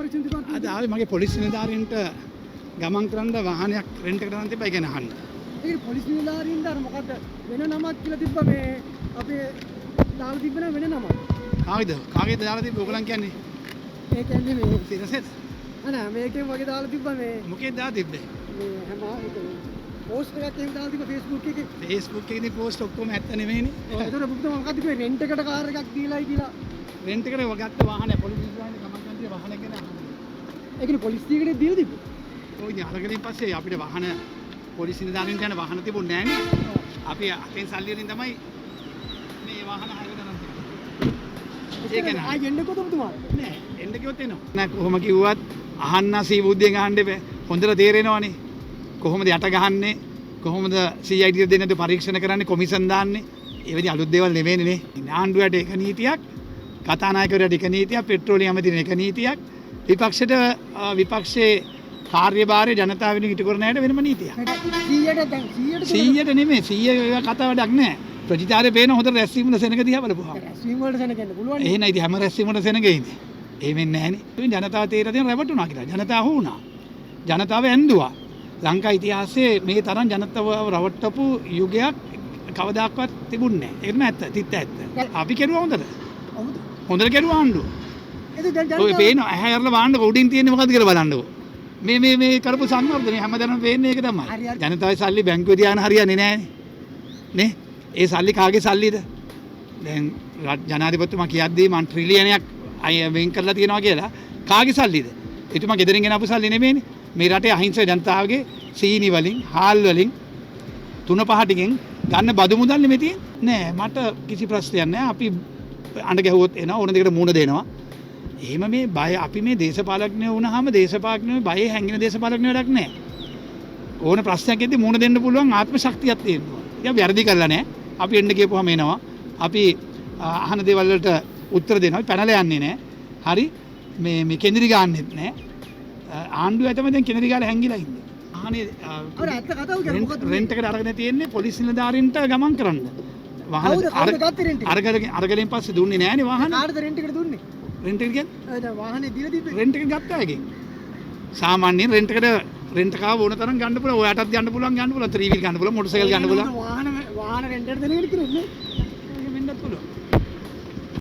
පරීක්ෂණ දෙපාර්තමේන්තුව? අද ආවේ මගේ පොලිස් නිලධාරීන්ට ගමන් කරන්න වාහනයක් රෙන්ට් එකට ගන්න තිබ්බයි ගැන අහන්න. ඒක පොලිස් නිලධාරීන්ට අර මොකද්ද වෙන නමක් කියලා තිබ්බ මේ අපේ දාලා තිබ්බ නම වෙන නමක්. කාගේද දාලා තිබ්බේ ඕගලන් කියන්නේ? ඒ කියන්නේ මේ සිරසෙත් අනේ මේකෙන් වගේ දාලා තිබ්බ මේ මොකේද දාලා තිබ්බේ? මේ හැම පෝස්ට් එකක් එහෙම දාලා තිබ්බ Facebook එකේ. Facebook එකේදී පෝස්ට් ඔක්කොම ඇත්ත නෙමෙයිනේ. ඒතර පුතා මොකද්ද කිව්වේ රෙන්ට් එකට කාර් එකක් දීලායි කියලා. රෙන්ට් එකට ගත්ත වාහනය පොලිස් නිලධාරීන්ට ගමන් කරන තිය වාහනයක් ගැන අහන්න. ඒ කියන්නේ පොලිස් ටිකේට දීලා තිබ්බේ. ඔය ඉතින් අරගෙන පස්සේ අපිට වාහන පොලිස් නිලධාරීන්ට යන වාහන තිබුණේ නැහැ නේ. අපි අතෙන් සල්ලි වලින් තමයි මේ වාහන හයව ගන්න තියෙන්නේ. ඒක නෑ. ආයෙ එන්නකො තුමා. නෑ එන්න කිව්වොත් එනවා. නෑ කොහොම කිව්වත් අහන්න සී බුද්ධියෙන් අහන්න එපා. හොඳට තේරෙනවනේ. කොහොමද යට ගහන්නේ? කොහොමද CID දෙන්නද පරීක්ෂණ කරන්නේ කොමිෂන් දාන්නේ? ඒ වෙලේ අලුත් දේවල් නෙවෙයිනේ නේ. ආණ්ඩුවට එක නීතියක්, කතානායකවරයාට එක නීතියක්, පෙට්‍රෝලියම් ඇමතිට එක නීතියක්, විපක්ෂයට විපක්ෂයේ කාර්යභාරය ජනතාව වෙනුවෙන් ඉටු කරන අයට වෙනම නීතියක්. 100ට නෙමෙයි 100 ඒවා කතා වැඩක් නෑ. ප්‍රතිචාරය පේන හොඳ රැස්වීම වල සෙනග දිහා බලපුවා. රැස්වීම වලට සෙනගෙන්න පුළුවන්. එහෙනම් ඉතින් හැම රැස්වීම වල සෙනගෙ ඉන්නේ. එහෙම වෙන්නේ නැහනේ. ඉතින් ජනතාව තේරෙලා තියෙන රැවටුණා කියලා. ජනතාව වුණා. ජනතාව ඇන්දුවා. ලංකා ඉතිහාසයේ මේ තරම් ජනතාව රවට්ටපු යුගයක් කවදාක්වත් තිබුණේ නැහැ. ඒකම ඇත්ත. තිත්ත ඇත්ත. අපි කෙරුවා හොඳට. හොඳට කෙරුවා ආණ්ඩුව. ඔය පේන ඇහැ අරලා බලන්නකො උඩින් තියෙන්නේ මොකද්ද කියලා බලන්නකො. මේ කරපු සංවර්ධනය හැමදාම වෙන්නේ ඒක තමයි. ජනතාවේ සල්ලි බැංකුවේ තියාගෙන හරියන්නේ නැහනේ. නේ? ඒ සල්ලි කාගේ සල්ලිද? දැන් ජනාධිපතිතුමා කියද්දී මං ට්‍රිලියනයක් වෙන් කරලා තියනවා කියලා කාගේ සල්ලිද? එතුමා ගෙදරින් ගෙන ආපු සල්ලි නෙමෙයිනේ. මේ රටේ අහිංසක ජනතාවගේ සීනි වලින්, හාල් වලින් 3-5 ටිකෙන් ගන්න බදු මුදල් නෙමෙයි තියෙන්නේ. නෑ මට කිසි ප්‍රශ්නයක් නෑ. අපි අඬ ගැහුවොත් එනවා ඕන දෙයකට මූණ දෙනවා. එහෙම මේ බය අපි මේ දේශපාලඥයෝ වුණාම දේශපාලඥයෝ බයේ හැංගින දේශපාලඥයෝ වැඩක් නෑ. ඕන ප්‍රශ්නයක් එද්දි මූණ දෙන්න පුළුවන් ආත්ම ශක්තියක් තියෙනවා. ඒක වැරදි කරලා නෑ. අපි එන්න කියපුවාම එනවා. අපි අහන දේවල් වලට උත්තර දෙනවා. පැනලා යන්නේ නෑ. හරි මේ කෙඳිරි ගන්නෙත් නෑ. ආණ්ඩුව තමයි දැන් කෙඳිරි ගාලා හැංගිලා ඉන්නේ. අහනේ අර ඇත්ත කතාව කියන්නේ මොකද්ද? රෙන්ට් එකට අරගෙන තියෙන්නේ පොලිස් නිලධාරීන්ට ගමන් කරන්න. අරගෙන පස්සේ දුන්නේ නෑනේ වාහන. කාටද රෙන්ට් එකට දුන්නේ? රෙන්ට් එක කියන්නේ? ඒ වාහනේ දීලා තිබ්බේ. රෙන්ට් එක ගත්තා එකෙන්. සාමාන්‍යයෙන් රෙන්ට් එකට රෙන්ට් කාව ඕන තරම් ගන්න පුළුවන්. ඔයාටත් ගන්න පුළුවන් ගන්න පුළුවන්. ත්‍රිවිල් ගන්න පුළුවන්. මොටර් සයිකල් ගන්න පුළුවන්. වාහන රෙන්ට් එකට දෙන එක කියන්නේ.